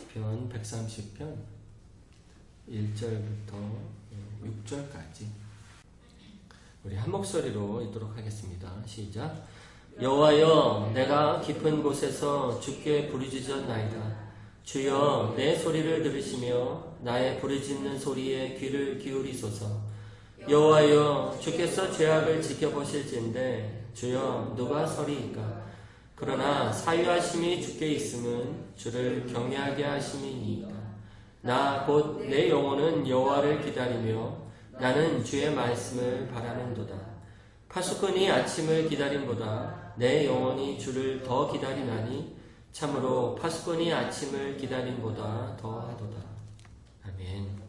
시편 130편 1절부터 6절까지 우리 한 목소리로 읽도록 하겠습니다. 시작. 여호와여, 내가 깊은 곳에서 주께 부르짖었나이다. 주여, 내 소리를 들으시며 나의 부르짖는 소리에 귀를 기울이소서. 여호와여, 주께서 죄악을 지켜보실진데 주여, 누가 서리이까? 그러나 사유하심이 주께 있음은 주를 경외하게 하심이니이다. 나 곧 내 영혼은 여호와를 기다리며 나는 주의 말씀을 바라는도다. 파수꾼이 아침을 기다림보다 내 영혼이 주를 더 기다리나니 참으로 파수꾼이 아침을 기다림보다 더하도다. 아멘.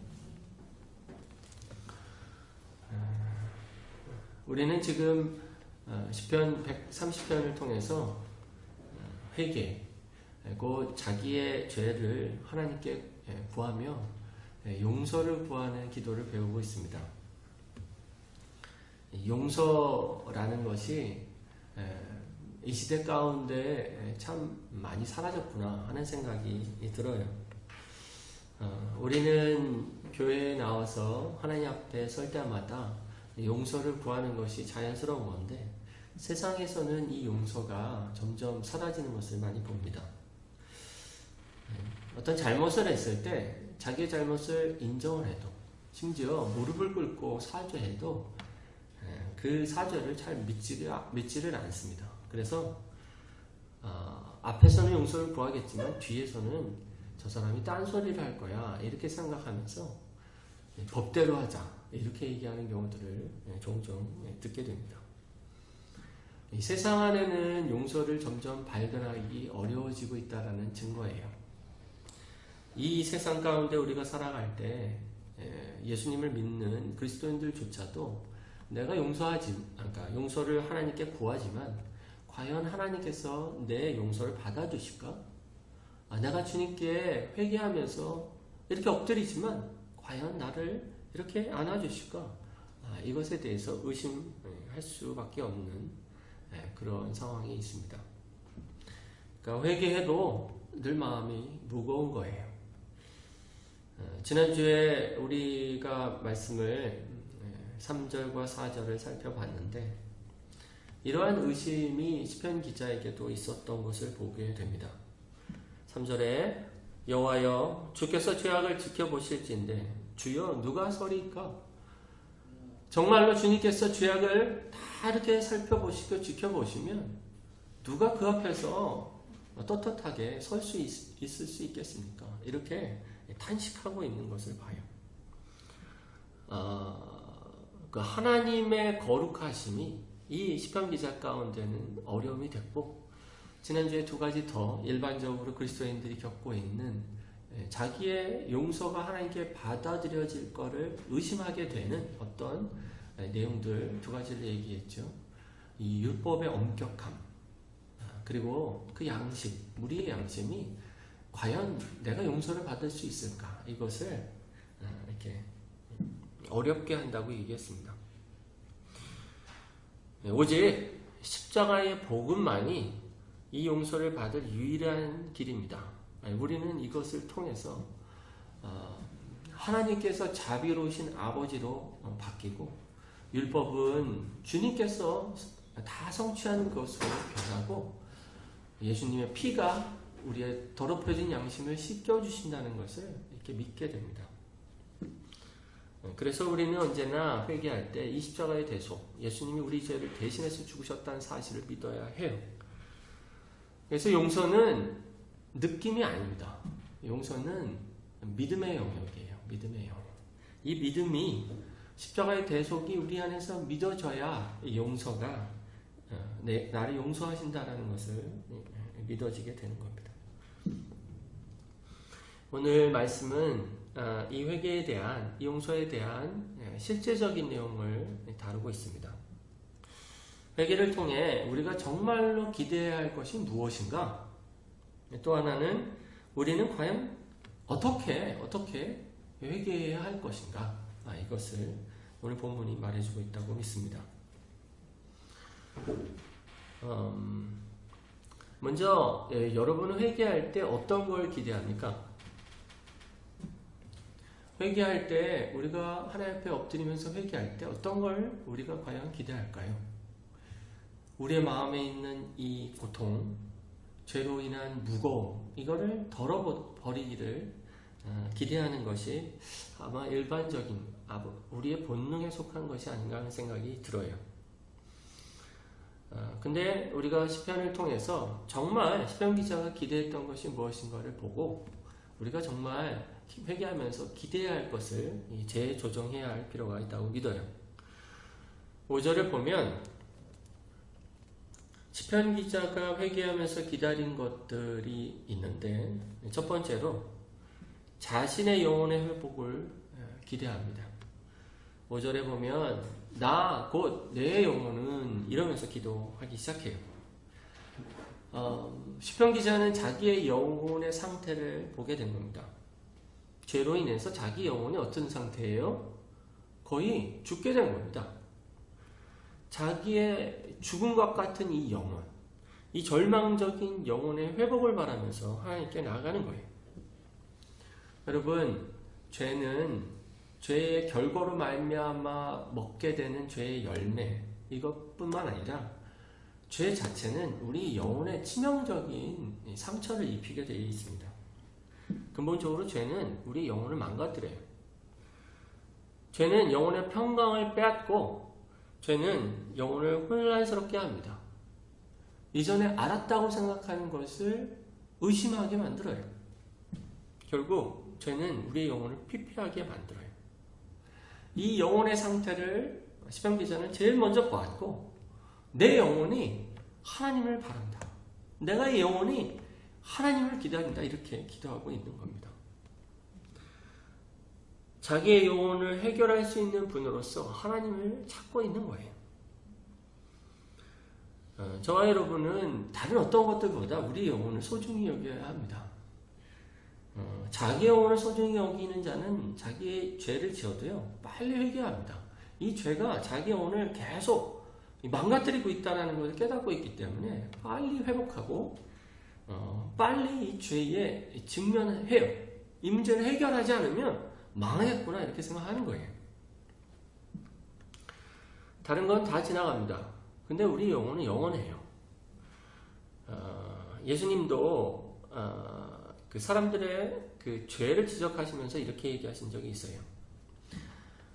우리는 지금 시편 130편을 통해서 회개, 곧 자기의 죄를 하나님께 구하며 용서를 구하는 기도를 배우고 있습니다. 용서라는 것이 이 시대 가운데 참 많이 사라졌구나 하는 생각이 들어요. 우리는 교회에 나와서 하나님 앞에 설 때마다 용서를 구하는 것이 자연스러운 건데 세상에서는 이 용서가 점점 사라지는 것을 많이 봅니다. 어떤 잘못을 했을 때 자기의 잘못을 인정을 해도 심지어 무릎을 꿇고 사죄해도 그 사죄를 잘 믿지를 않습니다. 그래서 앞에서는 용서를 구하겠지만 뒤에서는 저 사람이 딴소리를 할 거야 이렇게 생각하면서 법대로 하자 이렇게 얘기하는 경우들을 종종 듣게 됩니다. 이 세상 안에는 용서를 점점 발견하기 어려워지고 있다는 증거예요. 이 세상 가운데 우리가 살아갈 때 예수님을 믿는 그리스도인들조차도 내가 그러니까 용서를 하나님께 구하지만 과연 하나님께서 내 용서를 받아주실까? 내가 주님께 회개하면서 이렇게 엎드리지만 과연 나를 이렇게 안아주실까? 이것에 대해서 의심할 수밖에 없는 그런 상황이 있습니다. 그러니까 회개해도 늘 마음이 무거운 거예요. 지난주에 우리가 말씀을 3절과 4절을 살펴봤는데 이러한 의심이 시편 기자에게도 있었던 것을 보게 됩니다. 3절에 여호와여, 주께서 죄악을 지켜보실진데 주여 누가 서리이까? 정말로 주님께서 죄악을 다 이렇게 살펴보시고 지켜보시면 누가 그 앞에서 떳떳하게 설 수 있을 수 있겠습니까? 이렇게 탄식하고 있는 것을 봐요. 그 하나님의 거룩하심이 이 시편 기자 가운데는 어려움이 됐고 지난주에 두 가지 더 일반적으로 그리스도인들이 겪고 있는 자기의 용서가 하나님께 받아들여질 것을 의심하게 되는 어떤 내용들 두 가지를 얘기했죠. 이 율법의 엄격함 그리고 그 양심, 우리의 양심이 과연 내가 용서를 받을 수 있을까? 이것을 이렇게 어렵게 한다고 얘기했습니다. 오직 십자가의 복음만이 이 용서를 받을 유일한 길입니다. 우리는 이것을 통해서 하나님께서 자비로우신 아버지로 바뀌고 율법은 주님께서 다 성취한 것으로 변하고 예수님의 피가 우리의 더럽혀진 양심을 씻겨주신다는 것을 이렇게 믿게 됩니다. 그래서 우리는 언제나 회개할 때 이 십자가의 대속, 예수님이 우리 죄를 대신해서 죽으셨다는 사실을 믿어야 해요. 그래서 용서는 느낌이 아닙니다. 용서는 믿음의 영역이에요. 믿음의 영역. 이 믿음이 십자가의 대속이 우리 안에서 믿어져야 용서가 나를 용서하신다라는 것을 믿어지게 되는 겁니다. 오늘 말씀은 이 회개에 대한, 이 용서에 대한 실제적인 내용을 다루고 있습니다. 회개를 통해 우리가 정말로 기대해야 할 것이 무엇인가? 또 하나는 우리는 과연 어떻게 회개해야 할 것인가? 이것을 오늘 본문이 말해주고 있다고 믿습니다. 먼저 여러분은 회개할 때 어떤 걸 기대합니까? 회개할 때 우리가 하나님 앞에 엎드리면서 회개할 때 어떤 걸 우리가 과연 기대할까요? 우리의 마음에 있는 이 고통, 죄로 인한 무거움, 이거를 덜어버리기를 기대하는 것이 아마 일반적인 우리의 본능에 속한 것이 아닌가 하는 생각이 들어요. 근데 우리가 시편을 통해서 정말 시편 기자가 기대했던 것이 무엇인가를 보고 우리가 정말 회개하면서 기대해야 할 것을 재조정해야 할 필요가 있다고 믿어요. 5절을 보면 시편 기자가 회개하면서 기다린 것들이 있는데 첫 번째로 자신의 영혼의 회복을 기대합니다. 5절에 보면 나 곧 내 영혼은 이러면서 기도하기 시작해요. 시편 기자는 자기의 영혼의 상태를 보게 된 겁니다. 죄로 인해서 자기 영혼이 어떤 상태예요? 거의 죽게 된 겁니다. 자기의 죽음과 같은 이 영혼, 이 절망적인 영혼의 회복을 바라면서 하나님께 나아가는 거예요. 여러분, 죄는 죄의 결과로 말미암아 먹게 되는 죄의 열매, 이것뿐만 아니라 죄 자체는 우리 영혼에 치명적인 상처를 입히게 되어 있습니다. 근본적으로 죄는 우리 영혼을 망가뜨려요. 죄는 영혼의 평강을 빼앗고 죄는 영혼을 혼란스럽게 합니다. 이전에 알았다고 생각하는 것을 의심하게 만들어요. 결국 죄는 우리의 영혼을 피폐하게 만들어요. 이 영혼의 상태를 시편 기자는 제일 먼저 보았고 내 영혼이 하나님을 바란다. 내가 이 영혼이 하나님을 기다린다. 이렇게 기도하고 있는 겁니다. 자기의 영혼을 해결할 수 있는 분으로서 하나님을 찾고 있는 거예요. 저와 여러분은 다른 어떤 것들보다 우리 영혼을 소중히 여겨야 합니다. 자기 영혼을 소중히 여기는 자는 자기의 죄를 지어도요 빨리 회개합니다. 이 죄가 자기 영혼을 계속 망가뜨리고 있다는 것을 깨닫고 있기 때문에 빨리 회복하고 빨리 이 죄에 직면해요. 이 문제를 해결하지 않으면 망하겠구나 이렇게 생각하는 거예요. 다른 건 다 지나갑니다. 근데 우리 영혼은 영원해요. 예수님도 그 사람들의 그 죄를 지적하시면서 이렇게 얘기하신 적이 있어요.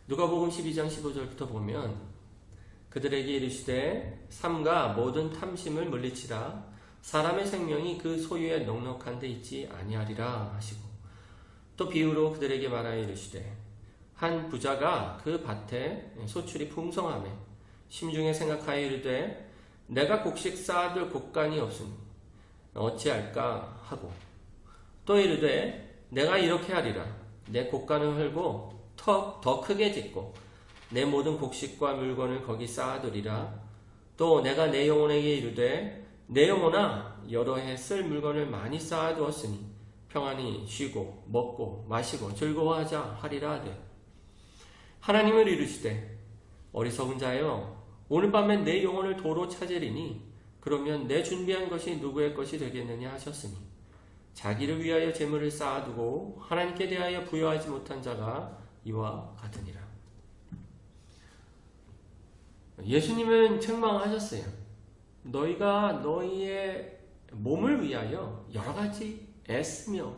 누가복음 12장 15절부터 보면 그들에게 이르시되 삼가 모든 탐심을 물리치라 사람의 생명이 그 소유에 넉넉한 데 있지 아니하리라 하시고 또 비유로 그들에게 말하여 이르시되 한 부자가 그 밭에 소출이 풍성하매 심중에 생각하여 이르되 내가 곡식 쌓아둘 곡간이 없으니 어찌할까 하고 또 이르되 내가 이렇게 하리라 내 곡간을 헐고 더 크게 짓고 내 모든 곡식과 물건을 거기 쌓아두리라 또 내가 내 영혼에게 이르되 내 영혼아 여러 해 쓸 물건을 많이 쌓아두었으니 평안히 쉬고 먹고 마시고 즐거워하자 하리라 하되 하나님을 이르시되 어리석은 자여 오늘 밤에 내 영혼을 도로 찾으리니 그러면 내 준비한 것이 누구의 것이 되겠느냐 하셨으니 자기를 위하여 재물을 쌓아두고 하나님께 대하여 부여하지 못한 자가 이와 같으니라. 예수님은 책망하셨어요. 너희가 너희의 몸을 위하여 여러 가지 애쓰며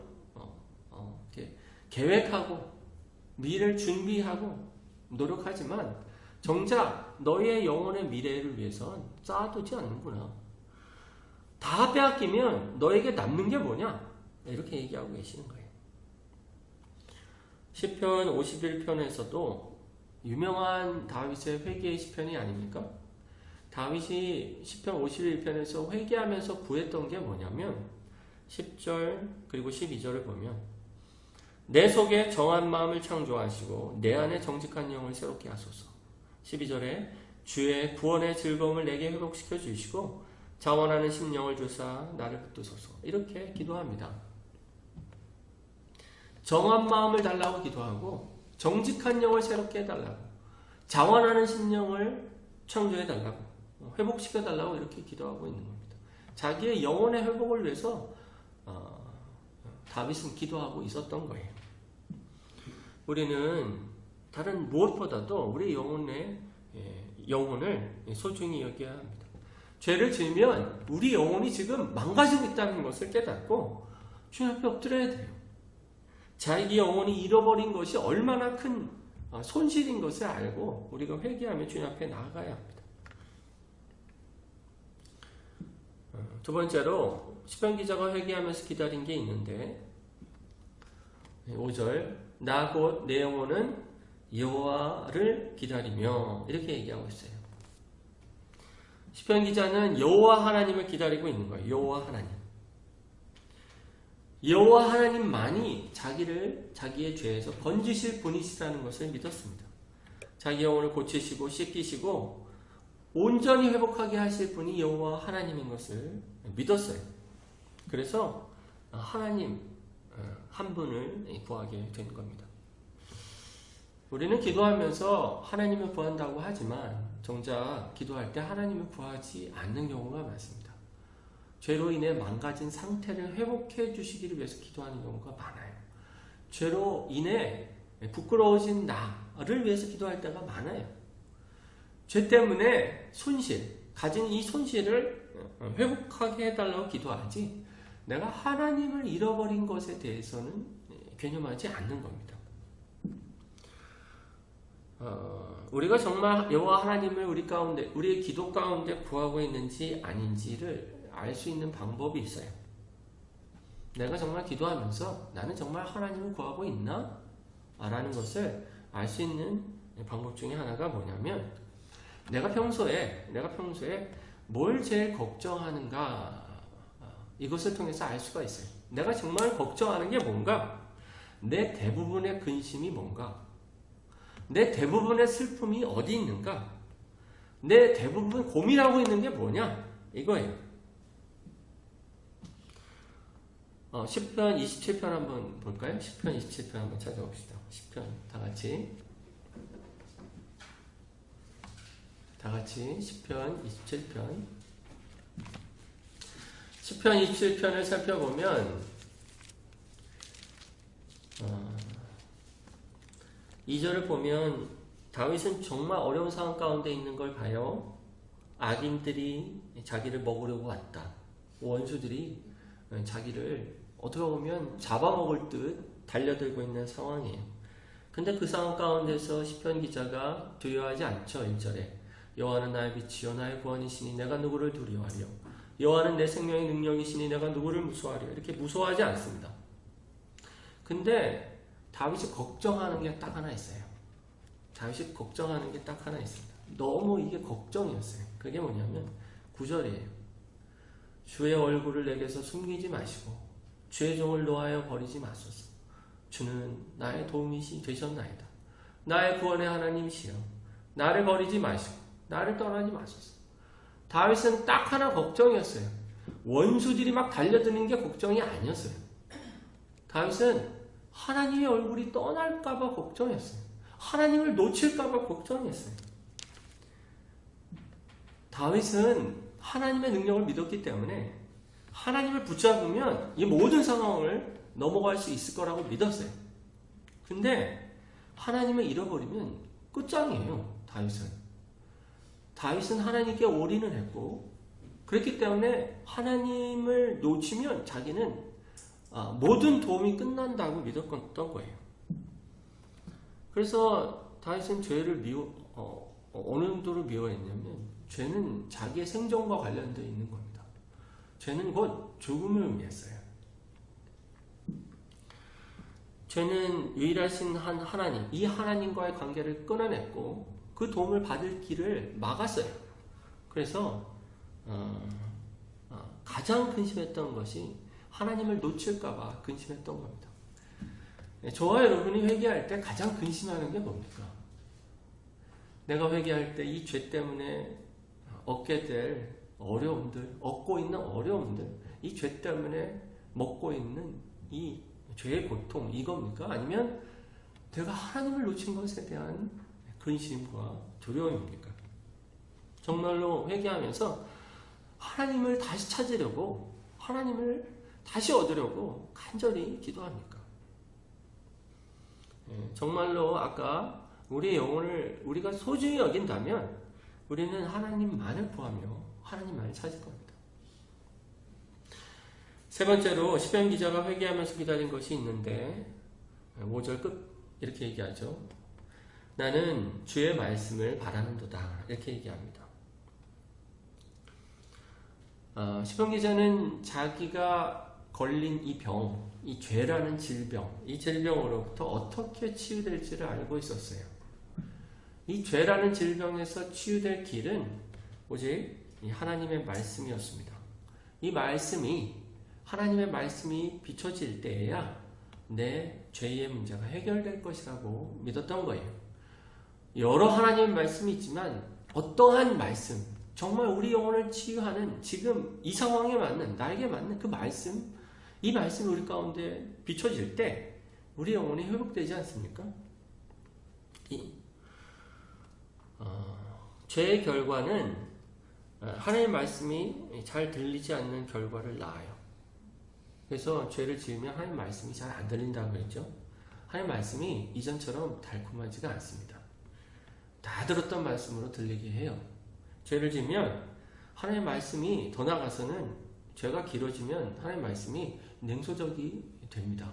계획하고 미래를 준비하고 노력하지만 정작 너희의 영혼의 미래를 위해선 쌓아두지 않는구나. 다 빼앗기면 너에게 남는 게 뭐냐? 이렇게 얘기하고 계시는 거예요. 시편 51편에서도 유명한 다윗의 회개의 시편이 아닙니까? 다윗이 시편 51편에서 회개하면서 구했던 게 뭐냐면 10절 그리고 12절을 보면 내 속에 정한 마음을 창조하시고 내 안에 정직한 영을 새롭게 하소서. 12절에 주의 구원의 즐거움을 내게 회복시켜 주시고 자원하는 심령을 주사 나를 붙드소서. 이렇게 기도합니다. 정한 마음을 달라고 기도하고 정직한 영을 새롭게 해달라고 자원하는 심령을 창조해달라고 회복시켜달라고 이렇게 기도하고 있는 겁니다. 자기의 영혼의 회복을 위해서 다윗은 기도하고 있었던 거예요. 우리는 다른 무엇보다도 우리 영혼을 소중히 여겨야 합니다. 죄를 지으면 우리 영혼이 지금 망가지고 있다는 것을 깨닫고 주님 앞에 엎드려야 돼요. 자기 영혼이 잃어버린 것이 얼마나 큰 손실인 것을 알고 우리가 회개하며 주님 앞에 나아가야 합니다. 두 번째로 시편 기자가 회개하면서 기다린 게 있는데 5절 나 곧 내 영혼은 여호와를 기다리며 이렇게 얘기하고 있어요. 시편 기자는 여호와 하나님을 기다리고 있는 거예요. 여호와 하나님. 여호와 하나님만이 자기의 죄에서 건지실 분이시라는 것을 믿었습니다. 자기 영혼을 고치시고 씻기시고 온전히 회복하게 하실 분이 여호와 하나님인 것을 믿었어요. 그래서 하나님 한 분을 구하게 된 겁니다. 우리는 기도하면서 하나님을 구한다고 하지만 정작 기도할 때 하나님을 구하지 않는 경우가 많습니다. 죄로 인해 망가진 상태를 회복해 주시기를 위해서 기도하는 경우가 많아요. 죄로 인해 부끄러워진 나를 위해서 기도할 때가 많아요. 죄 때문에 가진 이 손실을 회복하게 해달라고 기도하지 내가 하나님을 잃어버린 것에 대해서는 개념하지 않는 겁니다. 우리가 정말 여호와 하나님을 우리의 기도 가운데 구하고 있는지 아닌지를 알 수 있는 방법이 있어요. 내가 정말 기도하면서 나는 정말 하나님을 구하고 있나? 라는 것을 알 수 있는 방법 중에 하나가 뭐냐면 내가 평소에 뭘 제일 걱정하는가 이것을 통해서 알 수가 있어요. 내가 정말 걱정하는 게 뭔가? 내 대부분의 근심이 뭔가? 내 대부분의 슬픔이 어디 있는가? 내 대부분 고민하고 있는 게 뭐냐? 이거예요. 시편 27편 한번 볼까요? 시편 27편 한번 찾아봅시다. 시편 다 같이 시편 27편. 시편 27편을 살펴보면 2절을 보면 다윗은 정말 어려운 상황 가운데 있는 걸 봐요. 악인들이 자기를 먹으려고 왔다. 원수들이 자기를 어떻게 보면 잡아먹을 듯 달려들고 있는 상황이에요. 근데 그 상황 가운데서 시편 기자가 두려워하지 않죠. 1절에 여호와는 나의 빛이요 나의 구원이시니 내가 누구를 두려워하려. 여호와는 내 생명의 능력이시니 내가 누구를 무서워하려. 이렇게 무서워하지 않습니다. 근데 다윗이 걱정하는 게 딱 하나 있어요. 너무 이게 걱정이었어요. 그게 뭐냐면 9절이에요. 주의 얼굴을 내게서 숨기지 마시고 주의 종을 노하여 버리지 마소서. 주는 나의 도움이 되셨나이다. 나의 구원의 하나님이시여 나를 버리지 마시고 나를 떠나지 마소서. 다윗은 딱 하나 걱정이었어요. 원수들이 막 달려드는 게 걱정이 아니었어요. 다윗은 하나님의 얼굴이 떠날까봐 걱정했어요. 하나님을 놓칠까봐 걱정했어요. 다윗은 하나님의 능력을 믿었기 때문에 하나님을 붙잡으면 이 모든 상황을 넘어갈 수 있을 거라고 믿었어요. 근데 하나님을 잃어버리면 끝장이에요. 다윗은 하나님께 올인을 했고 그렇기 때문에 하나님을 놓치면 자기는 모든 도움이 끝난다고 믿었던 거예요. 그래서 다윗은 죄를 어느 정도로 미워했냐면 죄는 자기의 생존과 관련되어 있는 겁니다. 죄는 곧 죽음을 의미했어요. 죄는 유일하신 하나님, 이 하나님과의 관계를 끊어냈고 그 도움을 받을 길을 막았어요. 그래서 가장 근심했던 것이 하나님을 놓칠까봐 근심했던 겁니다. 저와 여러분이 회개할 때 가장 근심하는 게 뭡니까? 내가 회개할 때 이 죄 때문에 얻게 될 어려움들, 얻고 있는 어려움들, 이 죄 때문에 먹고 있는 이 죄의 고통, 이겁니까? 아니면 내가 하나님을 놓친 것에 대한 근심과 두려움입니까? 정말로 회개하면서 하나님을 다시 찾으려고, 하나님을 다시 얻으려고 간절히 기도합니까? 정말로 아까 우리의 영혼을 우리가 소중히 여긴다면 우리는 하나님만을 구하며 하나님만을 찾을 겁니다. 세 번째로 시편 기자가 회개하면서 기다린 것이 있는데 5절 끝 이렇게 얘기하죠. 나는 주의 말씀을 바라는도다 이렇게 얘기합니다. 시편 기자는 자기가 걸린 이 병, 이 죄라는 질병, 이 질병으로부터 어떻게 치유될지를 알고 있었어요. 이 죄라는 질병에서 치유될 길은 오직 하나님의 말씀이었습니다. 이 말씀이, 하나님의 말씀이 비춰질 때에야 내 죄의 문제가 해결될 것이라고 믿었던 거예요. 여러 하나님의 말씀이 있지만 어떠한 말씀, 정말 우리 영혼을 치유하는 지금 이 상황에 맞는, 나에게 맞는 그 말씀, 이 말씀이 우리 가운데 비춰질 때 우리 영혼이 회복되지 않습니까? 죄의 결과는 하나님의 말씀이 잘 들리지 않는 결과를 낳아요. 그래서 죄를 지으면 하나님의 말씀이 잘 안 들린다고 그랬죠. 하나님의 말씀이 이전처럼 달콤하지가 않습니다. 다 들었던 말씀으로 들리게 해요. 죄를 지으면 하나님의 말씀이 더 나아가서는 죄가 길어지면 하나님의 말씀이 냉소적이 됩니다.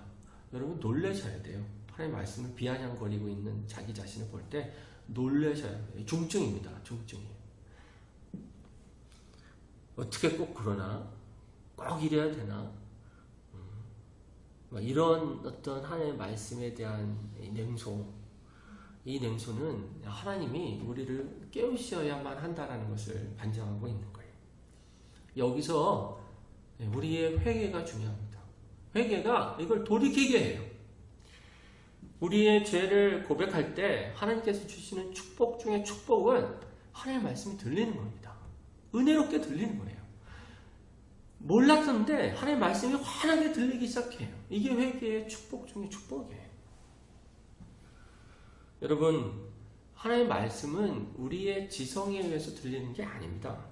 여러분 놀라셔야 돼요. 하나님의 말씀을 비아냥거리고 있는 자기 자신을 볼 때 놀라셔야 돼요. 중증입니다. 중증이에요. 어떻게 꼭 그러나? 꼭 이래야 되나? 이런 어떤 하나님의 말씀에 대한 냉소, 이 냉소는 하나님이 우리를 깨우셔야만 한다는 것을 반증하고 있는 거예요. 여기서 우리의 회개가 중요합니다. 회개가 이걸 돌이키게 해요. 우리의 죄를 고백할 때 하나님께서 주시는 축복 중에 축복은 하나님의 말씀이 들리는 겁니다. 은혜롭게 들리는 거예요. 몰랐는데 하나님의 말씀이 환하게 들리기 시작해요. 이게 회개의 축복 중에 축복이에요. 여러분, 하나님의 말씀은 우리의 지성에 의해서 들리는 게 아닙니다.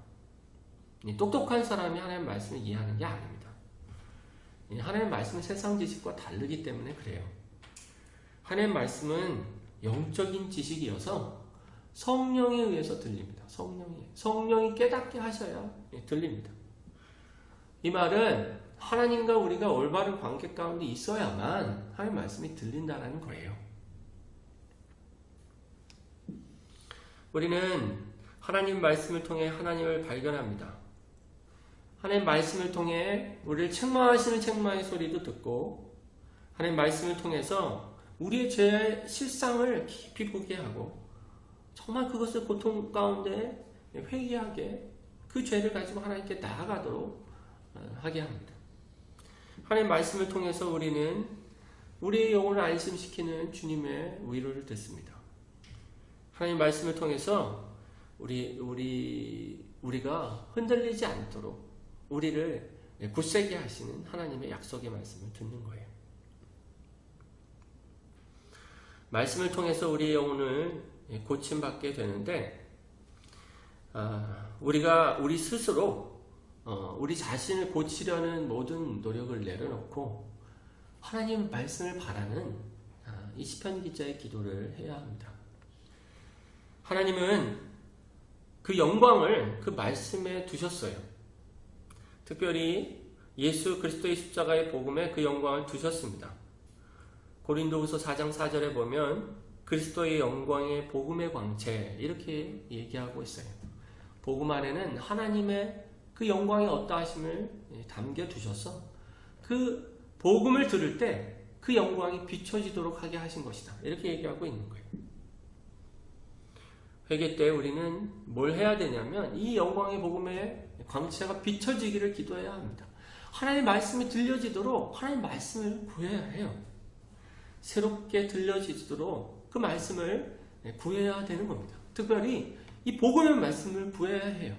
똑똑한 사람이 하나님의 말씀을 이해하는 게 아닙니다. 하나님의 말씀은 세상 지식과 다르기 때문에 그래요. 하나님의 말씀은 영적인 지식이어서 성령에 의해서 들립니다. 성령이 깨닫게 하셔야 들립니다. 이 말은 하나님과 우리가 올바른 관계 가운데 있어야만 하나님의 말씀이 들린다는 거예요. 우리는 하나님 말씀을 통해 하나님을 발견합니다. 하나님 말씀을 통해 우리를 책망하시는 책망의 소리도 듣고 하나님 말씀을 통해서 우리의 죄의 실상을 깊이 보게 하고 정말 그것을 고통 가운데 회개하게 그 죄를 가지고 하나님께 나아가도록 하게 합니다. 하나님 말씀을 통해서 우리는 우리의 영혼을 안심시키는 주님의 위로를 듣습니다. 하나님 말씀을 통해서 우리가 흔들리지 않도록 우리를 굳세게 하시는 하나님의 약속의 말씀을 듣는 거예요. 말씀을 통해서 우리의 영혼을 고침받게 되는데 우리가 우리 스스로 우리 자신을 고치려는 모든 노력을 내려놓고 하나님 말씀을 바라는 이 시편 기자의 기도를 해야 합니다. 하나님은 그 영광을 그 말씀에 두셨어요. 특별히 예수 그리스도의 십자가의 복음에 그 영광을 두셨습니다. 고린도후서 4장 4절에 보면 그리스도의 영광의 복음의 광채 이렇게 얘기하고 있어요. 복음 안에는 하나님의 그 영광의 어떠하심을 담겨두셔서 그 복음을 들을 때 그 영광이 비춰지도록 하게 하신 것이다. 이렇게 얘기하고 있는 거예요. 회개 때 우리는 뭘 해야 되냐면 이 영광의 복음의 광채가 비춰지기를 기도해야 합니다. 하나님의 말씀이 들려지도록 하나님의 말씀을 구해야 해요. 새롭게 들려지도록 그 말씀을 구해야 되는 겁니다. 특별히 이 복음의 말씀을 구해야 해요.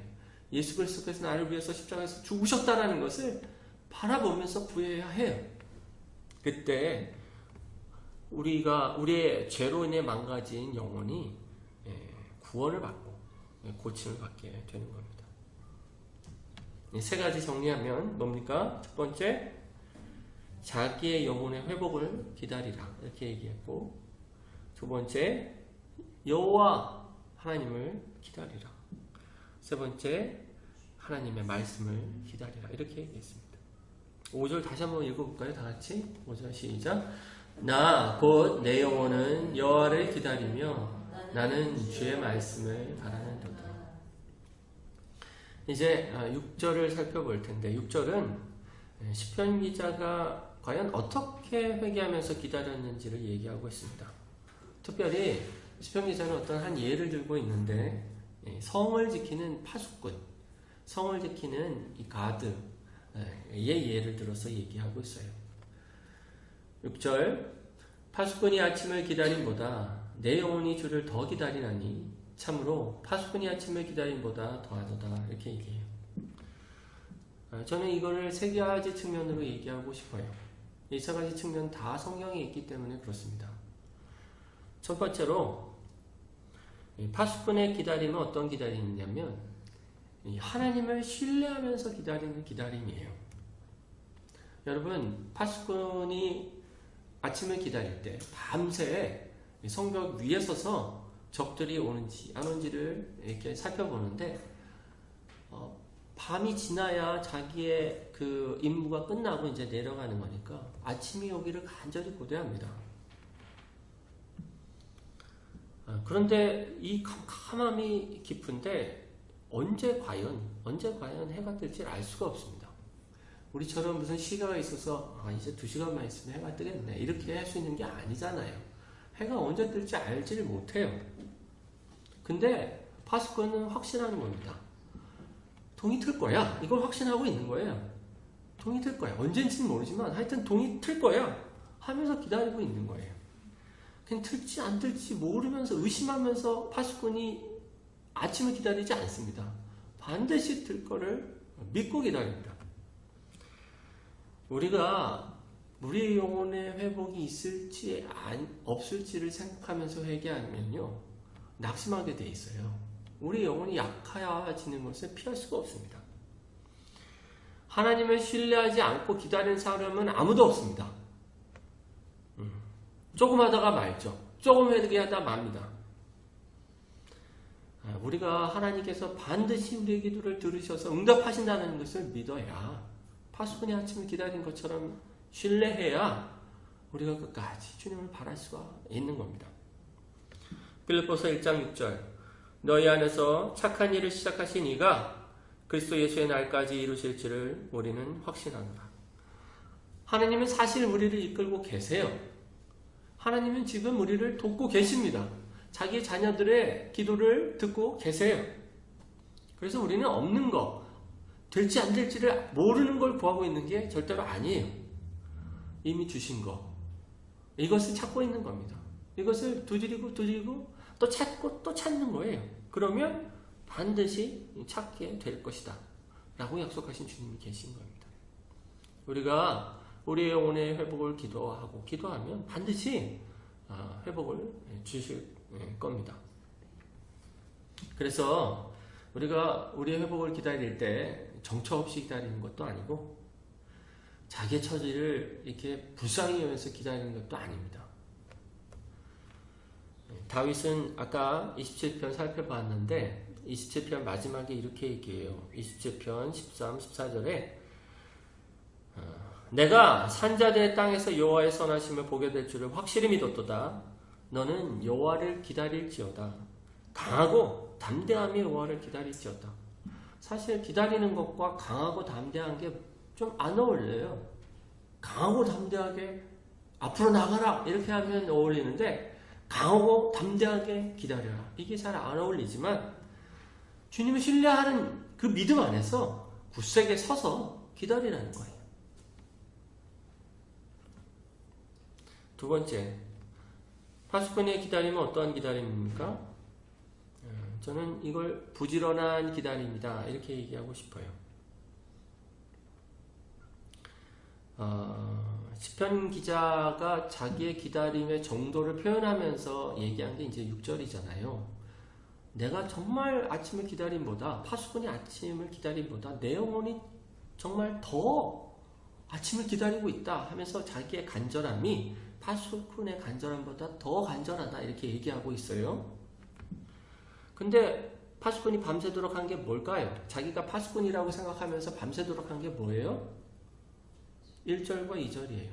예수 그리스도께서 나를 위해서 십자가에서 죽으셨다는 것을 바라보면서 구해야 해요. 그때 우리의 죄로 인해 망가진 영혼이 구원을 받고 고침을 받게 되는 겁니다. 세 가지 정리하면 뭡니까? 첫 번째, 자기의 영혼의 회복을 기다리라 이렇게 얘기했고, 두 번째, 여호와 하나님을 기다리라. 세 번째, 하나님의 말씀을 기다리라. 이렇게 얘기했습니다. 5절 다시 한번 읽어볼까요? 다 같이 5절 시작. 나 곧 내 영혼은 여호와를 기다리며 나는 주의 말씀을 바라는도다. 이제 6절을 살펴볼 텐데 6절은 시편 기자가 과연 어떻게 회개하면서 기다렸는지를 얘기하고 있습니다. 특별히 시편 기자는 어떤 한 예를 들고 있는데 성을 지키는 파수꾼, 성을 지키는 이 가드의 예를 들어서 얘기하고 있어요. 6절 파수꾼이 아침을 기다림보다 내 영혼이 주를 더 기다리나니 참으로 파수꾼이 아침을 기다림보다 더하도다. 이렇게 얘기해요. 저는 이거를 세 가지 측면으로 얘기하고 싶어요. 이 세 가지 측면 다 성경에 있기 때문에 그렇습니다. 첫 번째로 파수꾼의 기다림은 어떤 기다림이냐면 하나님을 신뢰하면서 기다리는 기다림이에요. 여러분, 파수꾼이 아침을 기다릴 때 밤새 성벽 위에 서서 적들이 오는지 안 오는지를 이렇게 살펴보는데 밤이 지나야 자기의 그 임무가 끝나고 이제 내려가는 거니까 아침이 오기를 간절히 고대합니다. 그런데 이 캄캄함이 깊은데 언제 과연 해가 뜰지 알 수가 없습니다. 우리처럼 무슨 시가가 있어서 이제 2시간만 있으면 해가 뜨겠네 이렇게 할 수 있는 게 아니잖아요. 해가 언제 뜰지 알지를 못해요. 근데 파수꾼은 확신하는 겁니다. 동이 틀 거야. 이걸 확신하고 있는 거예요. 동이 틀 거야. 언젠지는 모르지만 하여튼 동이 틀 거야 하면서 기다리고 있는 거예요. 그냥 틀지 안 틀지 모르면서 의심하면서 파수꾼이 아침을 기다리지 않습니다. 반드시 틀 거를 믿고 기다립니다. 우리가 우리의 영혼의 회복이 있을지 없을지를 생각하면서 회개하면요 낙심하게 돼 있어요. 우리 영혼이 약해지는 것을 피할 수가 없습니다. 하나님을 신뢰하지 않고 기다리는 사람은 아무도 없습니다. 조금 하다가 말죠. 조금 회개하다 맙니다. 우리가 하나님께서 반드시 우리의 기도를 들으셔서 응답하신다는 것을 믿어야 파수꾼이 아침을 기다린 것처럼 신뢰해야 우리가 끝까지 주님을 바랄 수가 있는 겁니다. 빌립보서 1장 6절 너희 안에서 착한 일을 시작하신 이가 그리스도 예수의 날까지 이루실 줄을 우리는 확신하노라. 하나님은 사실 우리를 이끌고 계세요. 하나님은 지금 우리를 돕고 계십니다. 자기 자녀들의 기도를 듣고 계세요. 그래서 우리는 없는 거, 될지 안 될지를 모르는 걸 구하고 있는 게 절대로 아니에요. 이미 주신 거. 이것을 찾고 있는 겁니다. 이것을 두드리고 또 찾고 또 찾는 거예요. 그러면 반드시 찾게 될 것이다 라고 약속하신 주님이 계신 겁니다. 우리가 우리의 영혼의 회복을 기도하면 반드시 회복을 주실 겁니다. 그래서 우리가 우리의 회복을 기다릴 때 정처 없이 기다리는 것도 아니고 자기의 처지를 이렇게 불쌍히 여기면서 기다리는 것도 아닙니다. 다윗은 아까 27편 살펴봤는데 27편 마지막에 이렇게 얘기해요. 27편 13, 14절에 내가 산자들의 땅에서 여호와의 선하심을 보게 될 줄을 확실히 믿었도다. 너는 여호와를 기다릴지어다. 강하고 담대함이 여호와를 기다릴지어다. 사실 기다리는 것과 강하고 담대한 게 좀 안 어울려요. 강하고 담대하게 앞으로 나가라 이렇게 하면 어울리는데 강하고 담대하게 기다려라 이게 잘 안 어울리지만 주님을 신뢰하는 그 믿음 안에서 굳세게 서서 기다리라는 거예요. 두 번째, 파수꾼의 기다림은 어떠한 기다림입니까? 저는 이걸 부지런한 기다림이다 이렇게 얘기하고 싶어요. 시편 기자가 자기의 기다림의 정도를 표현하면서 얘기한 게 이제 6절이잖아요. 내가 정말 아침을 기다림보다 파수꾼이 아침을 기다림보다 내 영혼이 정말 더 아침을 기다리고 있다 하면서 자기의 간절함이 파수꾼의 간절함보다 더 간절하다 이렇게 얘기하고 있어요. 근데 파수꾼이 밤새도록 한 게 뭘까요? 자기가 파수꾼이라고 생각하면서 밤새도록 한 게 뭐예요? 1절과 2절이에요.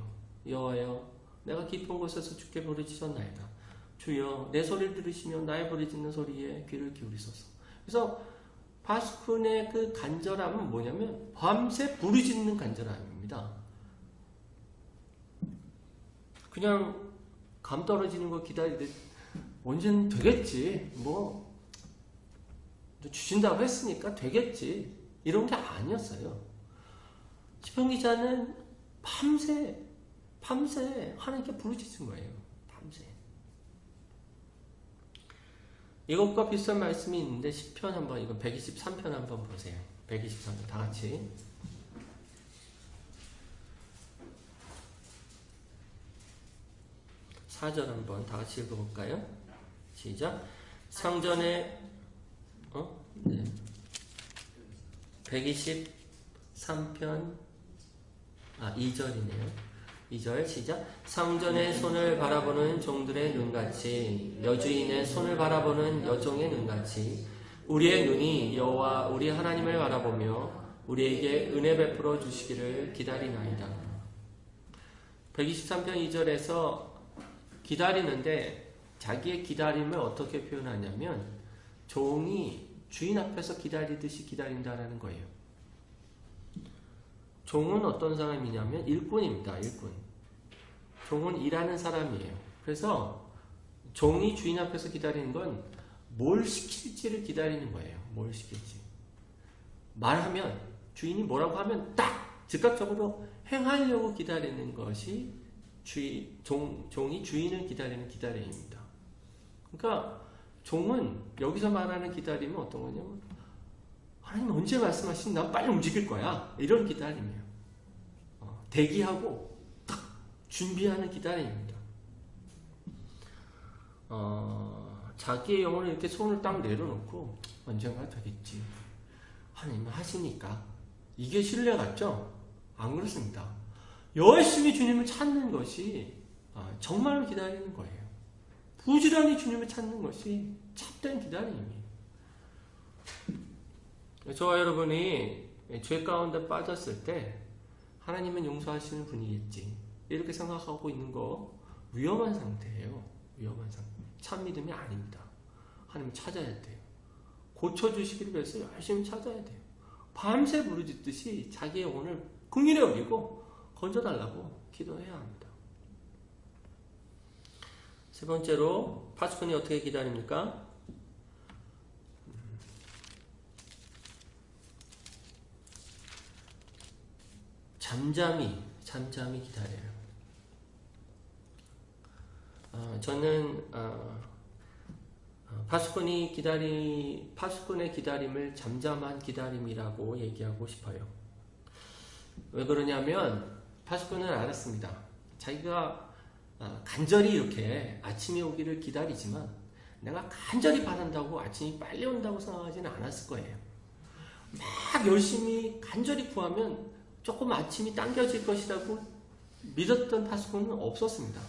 여호와여 내가 깊은 곳에서 주께 부르짖었나이다. 주여 내 소리를 들으시며 나의 부르짖는 소리에 귀를 기울이소서. 그래서 파수꾼의 그 간절함은 뭐냐면 밤새 부르짖는 간절함입니다. 그냥 감 떨어지는 거 기다리듯 언제는 되겠지, 뭐 주신다고 했으니까 되겠지, 이런 게 아니었어요. 시편 기자는 밤새 하나님께 부르짖은 거예요. 밤새. 이것과 비슷한 말씀이 있는데 시편 한번, 이건 123편 한번 보세요. 123편 다 같이. (4절) 한번 다 같이 읽어볼까요? 시작. 성전에 123편 2절이네요. 2절 시작. 성전의 손을 바라보는 종들의 눈같이, 여주인의 손을 바라보는 여종의 눈같이 우리의 눈이 여호와 우리 하나님을 바라보며 우리에게 은혜 베풀어 주시기를 기다리나이다. 123편 2절에서 기다리는데 자기의 기다림을 어떻게 표현하냐면 종이 주인 앞에서 기다리듯이 기다린다라는 거예요. 종은 어떤 사람이냐면 일꾼입니다. 일꾼. 종은 일하는 사람이에요. 그래서 종이 주인 앞에서 기다리는 건 뭘 시킬지를 기다리는 거예요. 뭘 시킬지. 말하면, 주인이 뭐라고 하면 딱 즉각적으로 행하려고 기다리는 것이 종이 주인을 기다리는 기다림입니다. 그러니까 종은 여기서 말하는 기다림은 어떤 거냐면 하나님 언제 말씀하시면 난 빨리 움직일 거야, 이런 기다림이에요. 대기하고 딱 준비하는 기다림입니다. 자기의 영혼을 이렇게 손을 딱 내려놓고 언젠가 되겠지, 하나님은 하시니까, 이게 신뢰 같죠? 안 그렇습니다. 열심히 주님을 찾는 것이 정말로 기다리는 거예요. 부지런히 주님을 찾는 것이 참된 기다림이에요. 저와 여러분이 죄 가운데 빠졌을 때 하나님은 용서하시는 분이겠지, 이렇게 생각하고 있는 거 위험한 상태예요. 위험한 상태. 참 믿음이 아닙니다. 하나님을 찾아야 돼요. 고쳐주시기를 위해서 열심히 찾아야 돼요. 밤새 부르짖듯이 자기의 영혼을 긍휼히 여기고 건져달라고 기도해야 합니다. 세 번째로 파수꾼이 어떻게 기다립니까? 잠잠히 기다려요. 저는 파수꾼의 기다림을 잠잠한 기다림이라고 얘기하고 싶어요. 왜 그러냐면 파수꾼은 알았습니다. 자기가 간절히 이렇게 아침이 오기를 기다리지만 내가 간절히 바란다고 아침이 빨리 온다고 생각하지는 않았을 거예요. 막 열심히 간절히 구하면 조금 아침이 당겨질 것이라고 믿었던 파수꾼은 없었습니다.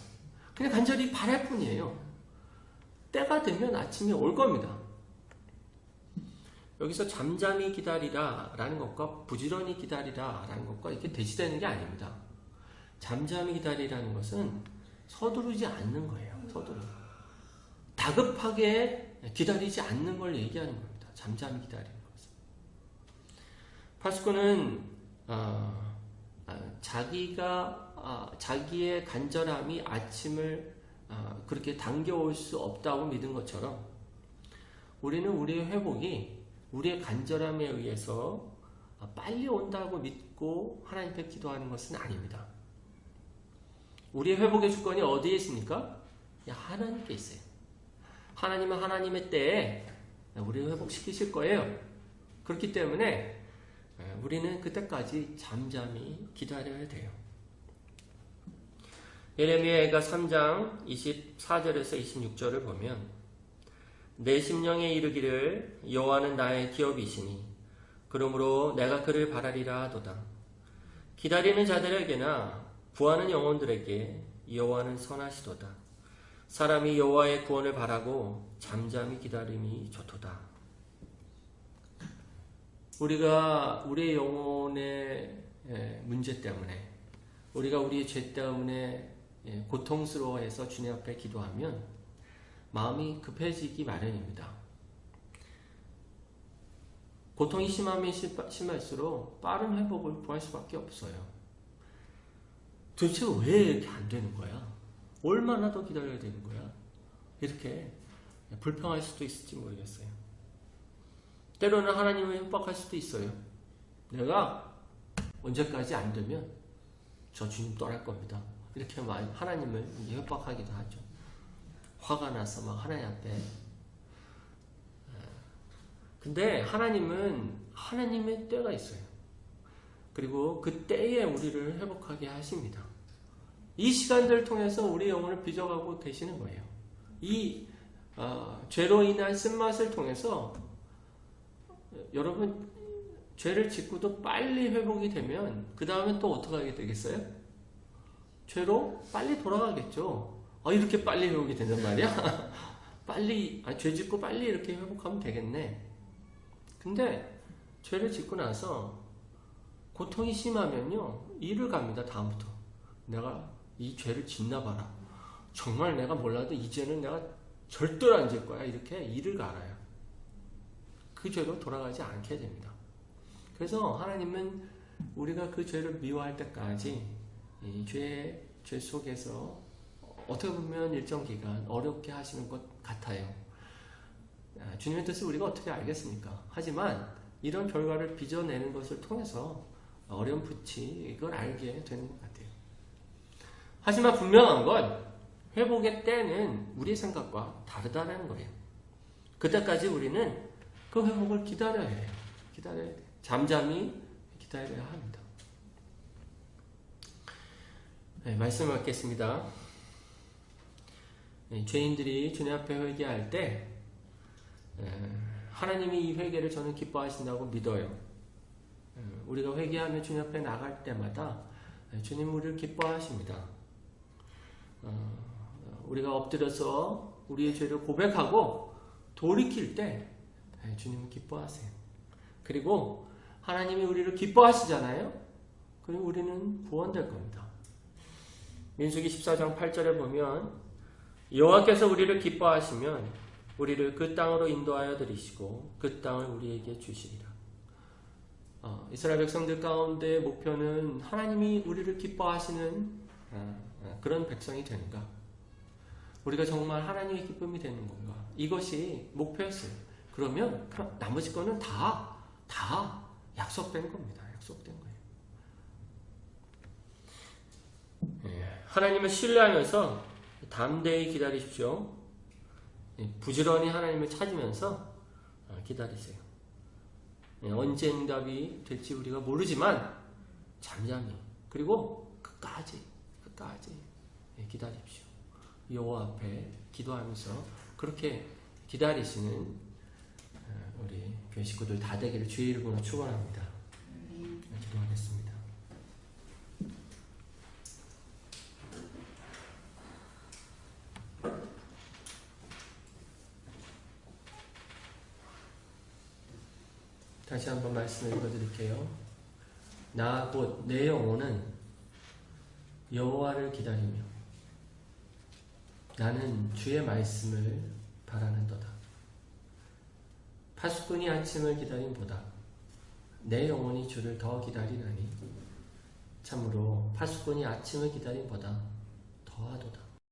그냥 간절히 바랄 뿐이에요. 때가 되면 아침이 올 겁니다. 여기서 잠잠히 기다리라 라는 것과 부지런히 기다리라 라는 것과 이렇게 대치되는 게 아닙니다. 잠잠히 기다리라는 것은 서두르지 않는 거예요. 다급하게 기다리지 않는 걸 얘기하는 겁니다. 잠잠히 기다리는 것은. 파수꾼은 자기의 간절함이 아침을 그렇게 당겨올 수 없다고 믿은 것처럼 우리는 우리의 회복이 우리의 간절함에 의해서 빨리 온다고 믿고 하나님께 기도하는 것은 아닙니다. 우리의 회복의 주권이 어디에 있습니까? 하나님께 있어요. 하나님은 하나님의 때에 우리를 회복시키실 거예요. 그렇기 때문에 우리는 그때까지 잠잠히 기다려야 돼요. 예레미야가 3장 24절에서 26절을 보면 내 심령에 이르기를 여호와는 나의 기업이시니 그러므로 내가 그를 바라리라 하도다. 기다리는 자들에게나 구하는 영혼들에게 여호와는 선하시도다. 사람이 여호와의 구원을 바라고 잠잠히 기다림이 좋도다. 우리가 우리의 영혼의 문제 때문에, 우리가 우리의 죄 때문에 고통스러워해서 주님 앞에 기도하면 마음이 급해지기 마련입니다. 고통이 심하면 심할수록 빠른 회복을 구할 수밖에 없어요. 도대체 왜 이렇게 안 되는 거야? 얼마나 더 기다려야 되는 거야? 이렇게 불평할 수도 있을지 모르겠어요. 때로는 하나님을 협박할 수도 있어요. 내가 언제까지 안 되면 저 주님 떠날 겁니다. 이렇게 하나님을 협박하기도 하죠. 화가 나서 막 하나님 앞에. 근데 하나님은 하나님의 때가 있어요. 그리고 그 때에 우리를 회복하게 하십니다. 이 시간들을 통해서 우리 영혼을 빚어가고 계시는 거예요. 이 죄로 인한 쓴맛을 통해서 여러분 죄를 짓고도 빨리 회복이 되면 그 다음에 또 어떻게 하게 되겠어요? 죄로 빨리 돌아가겠죠. 이렇게 빨리 회복이 된단 말이야? 빨리 죄 짓고 빨리 이렇게 회복하면 되겠네. 근데 죄를 짓고 나서 고통이 심하면요 이를 갑니다. 다음부터 내가 이 죄를 짓나 봐라. 정말 내가 몰라도 이제는 내가 절대로 안 질 거야. 이렇게 이를 갈아요. 그 죄로 돌아가지 않게 됩니다. 그래서 하나님은 우리가 그 죄를 미워할 때까지 이 죄 속에서 어떻게 보면 일정 기간 어렵게 하시는 것 같아요. 주님의 뜻을 우리가 어떻게 알겠습니까? 하지만 이런 결과를 빚어내는 것을 통해서 어렴풋이 이걸 알게 되는 것 같아요. 하지만 분명한 건 회복의 때는 우리의 생각과 다르다는 거예요. 그때까지 우리는 그 회복을 기다려야 해요. 기다려야 돼요. 잠잠히 기다려야 합니다. 네, 말씀을 읽겠습니다. 네, 죄인들이 주님 앞에 회개할 때 하나님이 이 회개를 저는 기뻐하신다고 믿어요. 우리가 회개하며 주님 앞에 나갈 때마다 주님 우리를 기뻐하십니다. 우리가 엎드려서 우리의 죄를 고백하고 돌이킬 때 주님은 기뻐하세요. 그리고 하나님이 우리를 기뻐하시잖아요. 그리고 우리는 구원될 겁니다. 민수기 14장 8절에 보면 여호와께서 우리를 기뻐하시면 우리를 그 땅으로 인도하여 들이시고 그 땅을 우리에게 주시리라. 이스라엘 백성들 가운데 목표는 하나님이 우리를 기뻐하시는 그런 백성이 되는가? 우리가 정말 하나님의 기쁨이 되는 건가? 이것이 목표였어요. 그러면 나머지 거는 다 약속된 겁니다. 약속된 거예요. 하나님을 신뢰하면서 담대히 기다리십시오. 부지런히 하나님을 찾으면서 기다리세요. 언제 응답이 될지 우리가 모르지만 잠잠히 그리고 끝까지 기다립시오. 여호와 앞에 기도하면서 그렇게 기다리시는 우리 교회 식구들 다 되기를 주의 이름으로 축원합니다. 기도하겠습니다. 다시 한번 말씀을 읽어드릴게요. 나 곧 내 영혼은 여호와를 기다리며 나는 주의 말씀을 바라는도다. 파수꾼이 아침을 기다림보다 내 영혼이 주를 더 기다리나니 참으로 파수꾼이 아침을 기다림보다 더하도다.